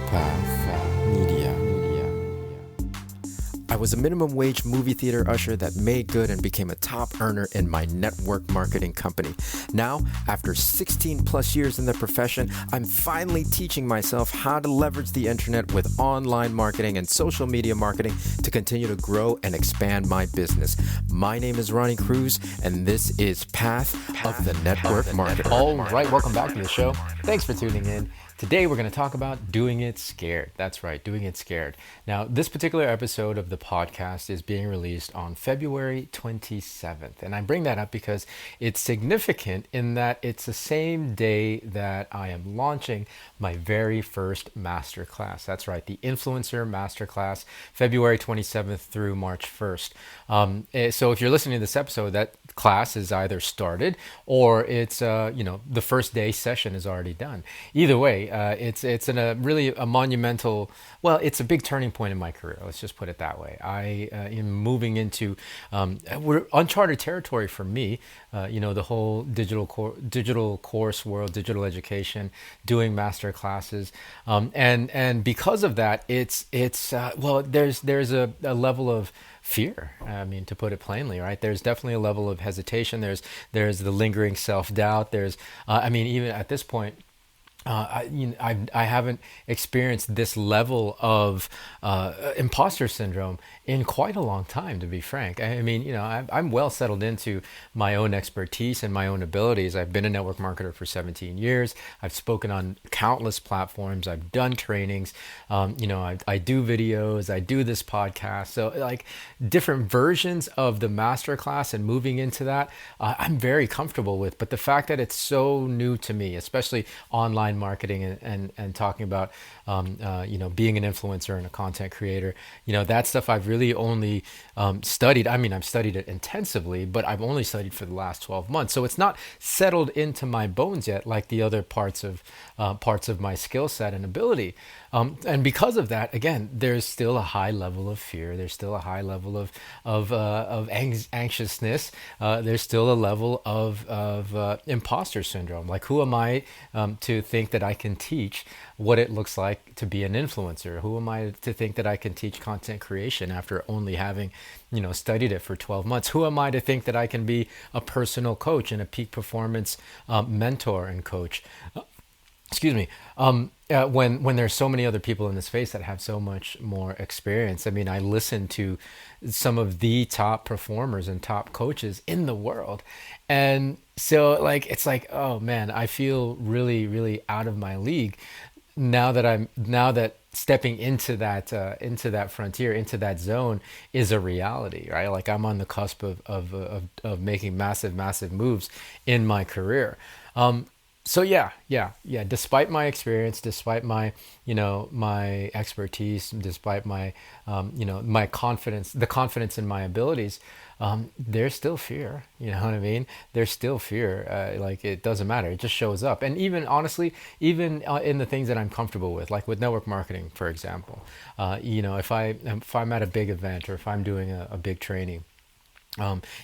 Path Media. I was a minimum wage movie theater usher that made good and became a top earner in my network marketing company. Now, after 16 plus years in the profession, I'm finally teaching myself how to leverage the internet with online marketing and social media marketing to continue to grow and expand my business. My name is Ronnie Cruz, and this is Path of the Network Marketer. All right, welcome back to the show. Thanks for tuning in. Today we're going to talk about doing it scared. That's right, doing it scared. Now, this particular episode of the podcast is being released on February 27th. And I bring that up because it's significant in that it's the same day that I am launching my very first masterclass. That's right, the Influencer Masterclass, February 27th through March 1st. So if you're listening to this episode, that class is either started or it's, the first day session is already done. Either way, it's really a monumental, it's a big turning point in my career. Let's just put it that way. I am moving into we're uncharted territory for me. The whole digital course world, digital education, doing master classes, and because of that, there's a level of fear. I mean, to put it plainly, right? There's definitely a level of hesitation. There's the lingering self-doubt. Even at this point, I haven't experienced this level of imposter syndrome in quite a long time, to be frank. I'm well settled into my own expertise and my own abilities. I've been a network marketer for 17 years. I've spoken on countless platforms. I've done trainings. I do videos. I do this podcast. So like different versions of the masterclass and moving into that, I'm very comfortable with. But the fact that it's so new to me, especially online marketing and talking about being an influencer and a content creator, that stuff I've really only studied. I've studied it intensively, but I've only studied for the last 12 months. So it's not settled into my bones yet, like the other parts of my skill set and ability. And because of that, again, there's still a high level of fear. There's still a high level of anxiousness. There's still a level of imposter syndrome. Like, who am I to think that I can teach what it looks like to be an influencer? Who am I to think that I can teach content creation after only having, studied it for 12 months? Who am I to think that I can be a personal coach and a peak performance mentor and coach? When there's so many other people in the space that have so much more experience. I listen to some of the top performers and top coaches in the world. And so it's like, oh man, I feel really, really out of my league now that stepping into that frontier, into that zone is a reality, right? Like, I'm on the cusp of making massive moves in my career. So yeah. Despite my experience, despite my, my expertise, despite my, my confidence, the confidence in my abilities, there's still fear. You know what I mean? There's still fear. It doesn't matter. It just shows up. And even honestly, in the things that I'm comfortable with, like with network marketing, for example, if I'm at a big event or if I'm doing a big training,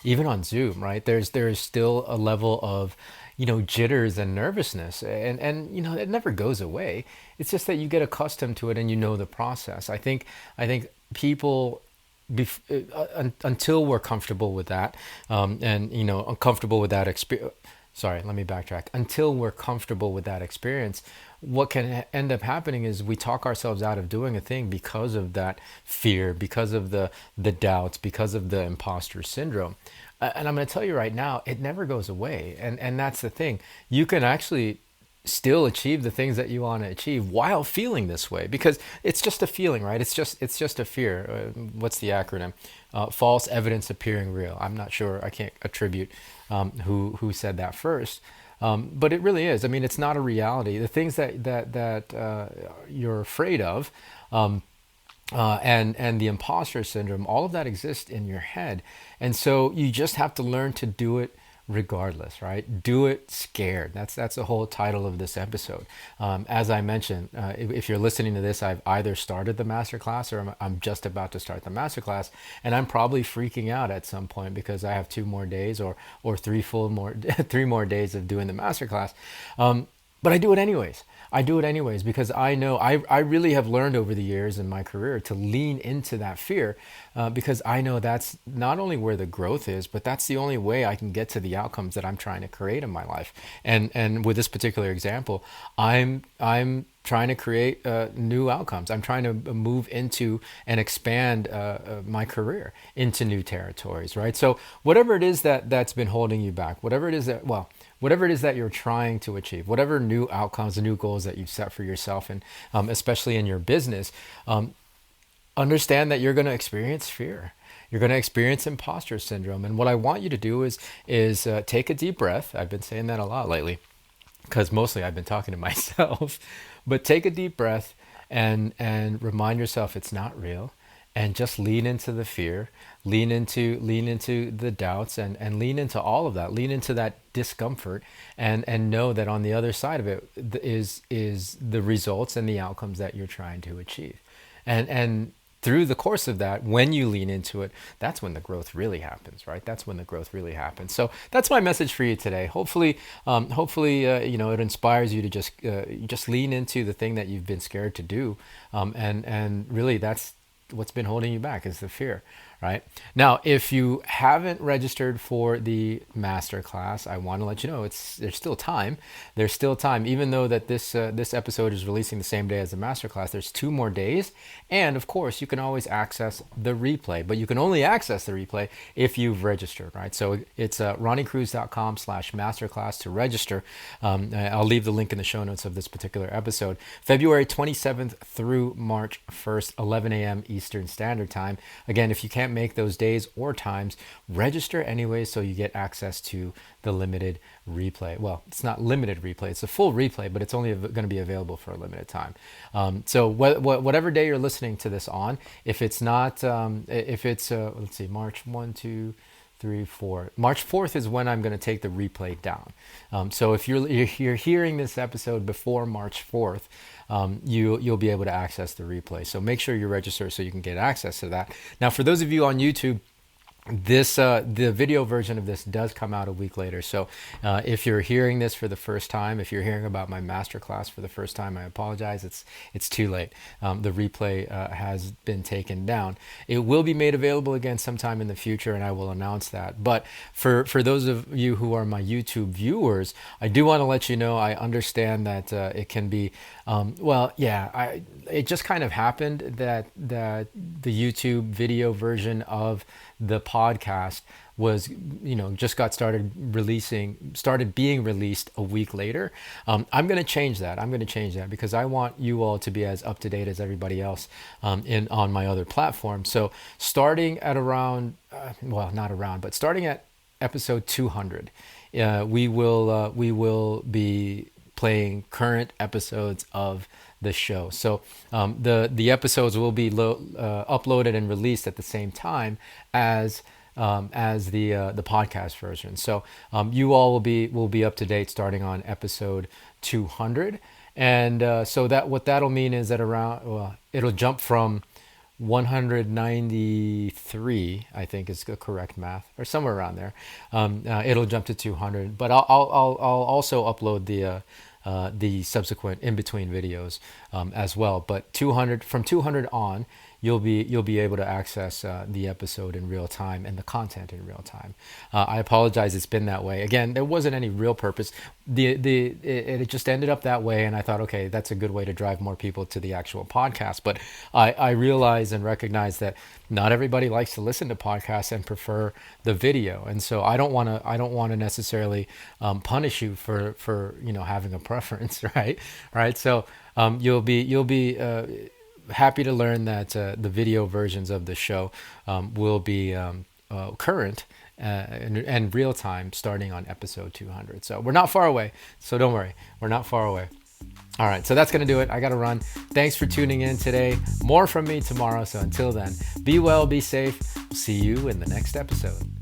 even on Zoom, right? There's still a level of, jitters and nervousness, and it never goes away. It's just that you get accustomed to it and the process. I think people, until we're comfortable with that, uncomfortable with that experience. Sorry, let me backtrack. Until we're comfortable with that experience, what can end up happening is we talk ourselves out of doing a thing because of that fear, because of the doubts, because of the imposter syndrome. And I'm going to tell you right now, it never goes away. And that's the thing. You can actually still achieve the things that you want to achieve while feeling this way, because it's just a feeling, right? It's just a fear. What's the acronym? False evidence appearing real. I'm not sure. I can't attribute who said that first. But it really is. It's not a reality. The things that you're afraid of, and the imposter syndrome, all of that exists in your head. And so you just have to learn to do it regardless, right? Do it scared. That's the whole title of this episode. As I mentioned, if you're listening to this, I've either started the masterclass or I'm just about to start the masterclass, and I'm probably freaking out at some point because I have 2 more days or 3 more days of doing the masterclass. But I do it anyways. I do it anyways because I know I really have learned over the years in my career to lean into that fear, because I know that's not only where the growth is, but that's the only way I can get to the outcomes that I'm trying to create in my life. And with this particular example, I'm trying to create new outcomes. I'm trying to move into and expand my career into new territories, right? So whatever it is that's been holding you back, whatever it is that you're trying to achieve, whatever new outcomes, new goals that you've set for yourself, and especially in your business, understand that you're going to experience fear. You're going to experience imposter syndrome. And what I want you to do is take a deep breath. I've been saying that a lot lately because mostly I've been talking to myself. But take a deep breath and remind yourself it's not real, and just lean into the fear, lean into the doubts, and lean into all of that, lean into that discomfort, and know that on the other side of it is the results and the outcomes that you're trying to achieve. And through the course of that, when you lean into it, that's when the growth really happens, right? That's when the growth really happens. So that's my message for you today. Hopefully, it inspires you to just lean into the thing that you've been scared to do, and really that's what's been holding you back is the fear, right? Now, if you haven't registered for the masterclass, I want to let you know there's still time. There's still time, even though that this episode is releasing the same day as the masterclass. There's 2 more days, and of course, you can always access the replay. But you can only access the replay if you've registered, right? So it's ronniecruz.com/masterclass to register. I'll leave the link in the show notes of this particular episode. February 27th through March 1st, 11 a.m. Eastern Standard Time. Again, if you can't make those days or times, register anyway so you get access to the limited replay. Well, it's not limited replay, it's a full replay, but it's only going to be available for a limited time. So whatever day you're listening to this on, if it's not, let's see, March 1, 2, 3, 4. March 4th is when I'm going to take the replay down. So if you're hearing this episode before March 4th, you'll be able to access the replay. So make sure you register so you can get access to that. Now, for those of you on YouTube, the video version of this does come out a week later. So if you're hearing this for the first time, if you're hearing about my masterclass for the first time, I apologize. It's too late. The replay has been taken down. It will be made available again sometime in the future, and I will announce that. But for those of you who are my YouTube viewers, I do want to let you know I understand that it can be it just kind of happened that the YouTube video version of the podcast was, just started being released a week later. I'm going to change that. Because I want you all to be as up to date as everybody else on my other platform. So starting at starting at episode 200, we will be playing current episodes of the show. So the episodes will be uploaded and released at the same time as the podcast version. So you all will be up to date starting on episode 200, and so that what that'll mean is that it'll jump from 193, I think is the correct math, or somewhere around there. It'll jump to 200, but I'll also upload the subsequent in-between videos as well. But 200 on, you'll be able to access the episode in real time and the content in real time. I apologize, it's been that way. Again, there wasn't any real purpose. It just ended up that way, and I thought, okay, that's a good way to drive more people to the actual podcast. But I realize and recognize that not everybody likes to listen to podcasts and prefer the video, and so I don't want to necessarily punish you for having a preference, right? So you'll be happy to learn that the video versions of the show will be current and real time starting on episode 200. So we're not far away. So don't worry, we're not far away. All right, so that's going to do it. I got to run. Thanks for tuning in today. More from me tomorrow. So until then, be well, be safe. See you in the next episode.